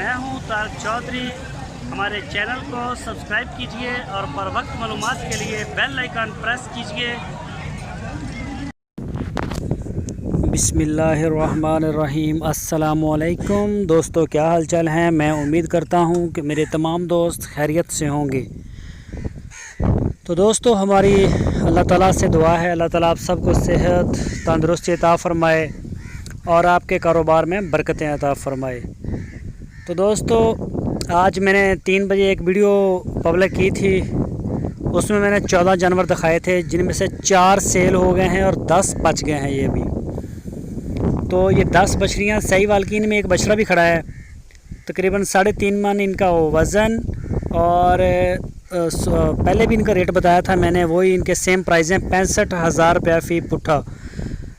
मैं हूं तारक चौधरी। हमारे चैनल को सब्सक्राइब कीजिए और बर वक्त मालूमात के लिए बेल आइकन प्रेस कीजिए। बिस्मिल्लाहिर्रहमानिर्रहीम। अस्सलामुअलैकुम दोस्तों, क्या हाल चाल हैं। मैं उम्मीद करता हूं कि मेरे तमाम दोस्त खैरियत से होंगे। तो दोस्तों, हमारी अल्लाह ताला से दुआ है, अल्लाह ताला आप सबको सेहत तंदुरुस्ती अता फ़रमाए और आपके कारोबार में बरकतें अता फ़रमाए। तो दोस्तों, आज मैंने 3 बजे एक वीडियो पब्लिक की थी। उसमें मैंने 14 जानवर दिखाए थे, जिनमें से 4 सेल हो गए हैं और 10 बच गए हैं। ये भी तो ये 10 बछड़ियाँ सही वाल की, इनमें एक बछड़ा भी खड़ा है। तकरीबन 3.5 मन इनका वज़न, और पहले भी इनका रेट बताया था मैंने, वही इनके सेम प्राइस हैं। 65,000 रुपया फ़ी पुट्ठा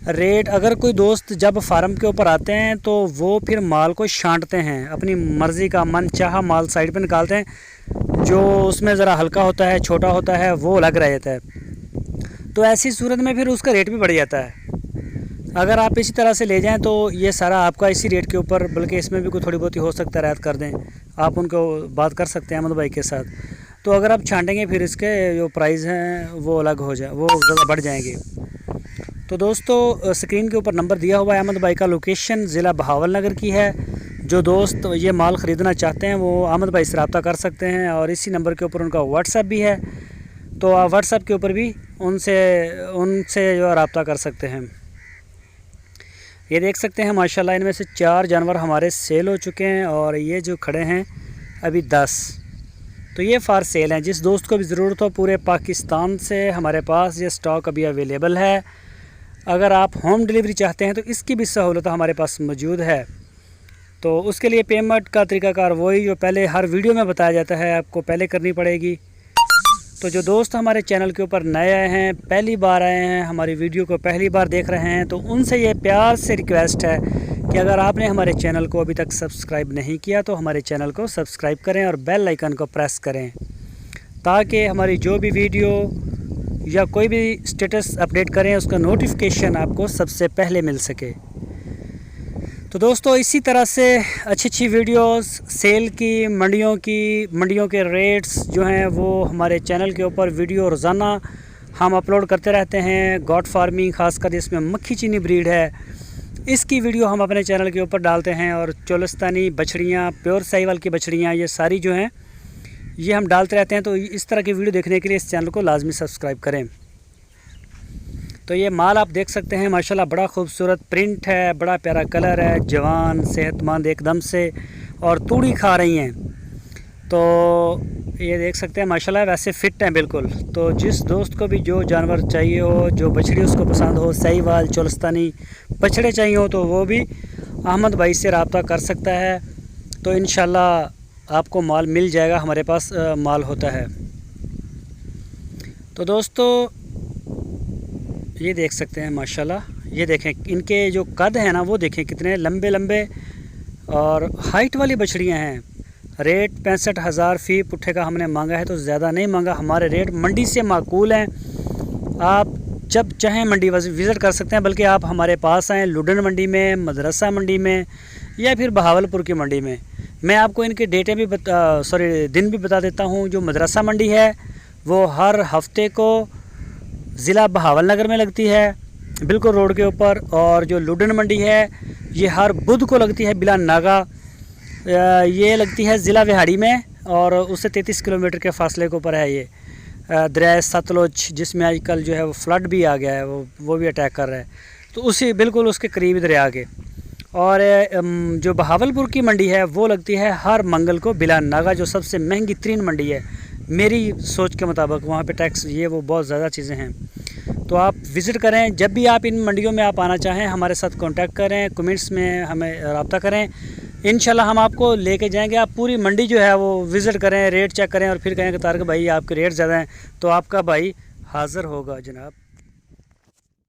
रेट। अगर कोई दोस्त जब फार्म के ऊपर आते हैं तो वो फिर माल को छांटते हैं, अपनी मर्ज़ी का मन चाहा माल साइड पे निकालते हैं। जो उसमें ज़रा हल्का होता है, छोटा होता है, वो अलग रह जाता है। तो ऐसी सूरत में फिर उसका रेट भी बढ़ जाता है। अगर आप इसी तरह से ले जाएं तो ये सारा आपका इसी रेट के ऊपर, बल्कि इसमें भी कोई थोड़ी बहुत ही हो सकता है रियायत कर दें, आप उनको बात कर सकते हैं अहमद भाई के साथ। तो अगर आप छांटेंगे फिर इसके जो प्राइस हैं वो अलग हो जाए, वो ज़्यादा बढ़ जाएंगे। तो दोस्तों, स्क्रीन के ऊपर नंबर दिया हुआ है अहमद भाई का। लोकेशन ज़िला बहावलनगर की है। जो दोस्त ये माल ख़रीदना चाहते हैं वो अहमद भाई से रब्ता कर सकते हैं, और इसी नंबर के ऊपर उनका व्हाट्सएप भी है। तो आप व्हाट्सएप के ऊपर भी उनसे जो रब्ता कर सकते हैं। ये देख सकते हैं माशाल्लाह, इनमें से 4 जानवर हमारे सेल हो चुके हैं, और ये जो खड़े हैं अभी 10। तो ये फार सेल हैं। जिस दोस्त को भी ज़रूरत हो, पूरे पाकिस्तान से हमारे पास ये स्टॉक अभी अवेलेबल है। अगर आप होम डिलीवरी चाहते हैं तो इसकी भी सहूलत हमारे पास मौजूद है। तो उसके लिए पेमेंट का तरीकाकार वही जो पहले हर वीडियो में बताया जाता है, आपको पहले करनी पड़ेगी। तो जो दोस्त हमारे चैनल के ऊपर नए आए हैं, पहली बार आए हैं, हमारी वीडियो को पहली बार देख रहे हैं, तो उनसे ये प्यार से रिक्वेस्ट है कि अगर आपने हमारे चैनल को अभी तक सब्सक्राइब नहीं किया तो हमारे चैनल को सब्सक्राइब करें और बेल आइकन को प्रेस करें, ताकि हमारी जो भी वीडियो या कोई भी स्टेटस अपडेट करें उसका नोटिफिकेशन आपको सबसे पहले मिल सके। तो दोस्तों, इसी तरह से अच्छी अच्छी वीडियोस सेल की, मंडियों के रेट्स जो हैं वो हमारे चैनल के ऊपर वीडियो रोज़ाना हम अपलोड करते रहते हैं। गॉट फार्मिंग ख़ासकर जिसमें मक्खी चीनी ब्रीड है, इसकी वीडियो हम अपने चैनल के ऊपर डालते हैं। और चोलिस्तानी बछड़ियाँ, प्योर साहिवाल की बछड़ियाँ, ये सारी जो हैं ये हम डालते रहते हैं। तो इस तरह की वीडियो देखने के लिए इस चैनल को लाजमी सब्सक्राइब करें। तो ये माल आप देख सकते हैं माशाल्लाह, बड़ा खूबसूरत प्रिंट है, बड़ा प्यारा कलर है, जवान सेहतमंद एकदम से, और तूड़ी खा रही हैं। तो ये देख सकते हैं माशाल्लाह, वैसे फ़िट हैं बिल्कुल। तो जिस दोस्त को भी जो जानवर चाहिए हो, जो बछड़ी उसको पसंद हो, साहिवाल चोलिस्तानी बछड़े चाहिए हो, तो वो भी अहमद भाई से रब्ता कर सकता है। तो इंशाल्लाह आपको माल मिल जाएगा, हमारे पास माल होता है। तो दोस्तों, ये देख सकते हैं माशाल्लाह, ये देखें इनके जो कद हैं ना, वो देखें कितने लंबे लंबे और हाइट वाली बछड़ियाँ हैं। रेट 65,000 फ़ी पुट्ठे का हमने मांगा है, तो ज़्यादा नहीं मांगा। हमारे रेट मंडी से माकूल हैं। आप जब चाहें मंडी विज़िट कर सकते हैं, बल्कि आप हमारे पास आएँ लुडन मंडी में, मदरसा मंडी में, या फिर बहावलपुर की मंडी में। मैं आपको इनके डेटें भी दिन भी बता देता हूँ। जो मदरसा मंडी है वो हर हफ्ते को ज़िला बहावलनगर में लगती है, बिल्कुल रोड के ऊपर। और जो लुडन मंडी है ये हर बुध को लगती है बिला नागा, ये लगती है ज़िला विहाड़ी में, और उससे 33 किलोमीटर के फासले के ऊपर है। ये दरिया सतलुज, जिसमें आजकल जो है वो फ्लड भी आ गया है, वो भी अटैक कर रहा है, तो उसी बिल्कुल उसके करीब दरिया के। और जो बहावलपुर की मंडी है वो लगती है हर मंगल को बिला नागा, जो सबसे महंगी तरीन मंडी है मेरी सोच के मुताबिक। वहाँ पे टैक्स ये वो बहुत ज़्यादा चीज़ें हैं। तो आप विज़िट करें, जब भी आप इन मंडियों में आप आना चाहें हमारे साथ कांटेक्ट करें, कमेंट्स में हमें रब्ता करें। इंशाल्लाह हम आपको लेके जाएंगे। आप पूरी मंडी जो है वो विज़िट करें, रेट चेक करें, और फिर कहें कि तारक भाई आपके रेट ज़्यादा हैं, तो आपका भाई हाज़िर होगा जनाब।